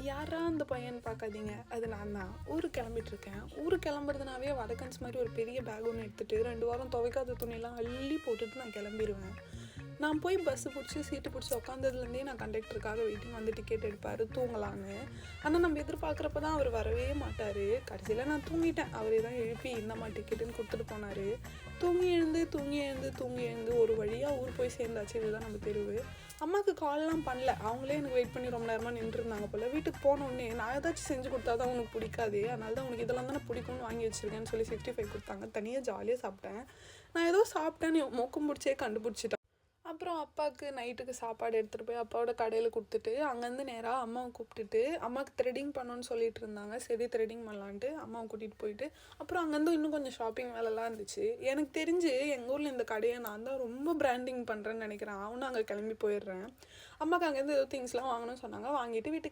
யாரா அந்த பையன்னு பார்க்காதீங்க, அது நான் தான். ஊருக்கு கிளம்பிட்டுருக்கேன். ஊருக்கு கிளம்புறதுனாவே வடக்கன்ஸ் மாதிரி ஒரு பெரிய பேக் ஒன்று எடுத்துகிட்டு 2 வாரம் துவைக்காத துணியெல்லாம் அள்ளி போட்டுட்டு நான் கிளம்பிடுவேன். நான் போய் பஸ்ஸு பிடிச்சி சீட்டு பிடிச்சி உட்காந்ததுலேருந்தே நான் கண்டக்டருக்காக வெயிட்டிங் வந்து டிக்கெட் எடுப்பார் தூங்கலான்னு. ஆனால் நம்ம எதிர்பார்க்குறப்ப தான் அவர் வரவே மாட்டார். கடைசியில் நான் தூங்கிட்டேன். அவரே தான் எழுப்பி இந்தம்மா டிக்கெட்டுன்னு கொடுத்துட்டு போனார். தூங்கி எழுந்து ஒரு வழியாக ஊர் போய் சேர்ந்தாச்சு. இதுதான் நம்ம தெருவு. அம்மாவுக்கு கால்லாம் பண்ணல. அவங்களே எனக்கு வெயிட் பண்ணி ரொம்ப நேரமாக நின்றுருந்தாங்க போல். வீட்டுக்கு போனோடனே நான் ஏதாச்சும் செஞ்சு கொடுத்தா தான் உனக்கு பிடிக்காது, அதனால தான் உனக்கு இதெல்லாம் தானே பிடிக்கும்னு வாங்கி வச்சுருக்கேன்னு சொல்லி 65 கொடுத்தாங்க. தனியாக ஜாலியாக சாப்பிட்டேன். நான் ஏதோ சாப்பிட்டேன்னு மொக்கம் பிடிச்சே கண்டுபிடிச்சிட்டேன். அப்புறம் அப்பாவுக்கு நைட்டுக்கு சாப்பாடு எடுத்துகிட்டு போய் அப்பாவோட கடையில் கொடுத்துட்டு அங்கேருந்து நேராக அம்மாவை கூப்பிட்டுட்டு அம்மாவுக்கு த்ரெட்டிங் பண்ணணுன்னு சொல்லிட்டு இருந்தாங்க. சரி த்ரெட்டிங் பண்ணலான்ட்டு அம்மாவை கூட்டிகிட்டு போயிட்டு அப்புறம் அங்கேருந்து இன்னும் கொஞ்சம் ஷாப்பிங் வேலைலாம் இருந்துச்சு. எனக்கு தெரிஞ்சு எங்கள் ஊரில் இந்த கடையை நான் தான் ரொம்ப பிராண்டிங் பண்ணுறேன்னு நினைக்கிறேன். அவனும் அங்கே கிளம்பி போயிடுறேன். அம்மாவுக்கு அங்கேருந்து ஏதோ திங்ஸ்லாம் வாங்கணும்னு சொன்னாங்க. வாங்கிட்டு வீட்டுக்கு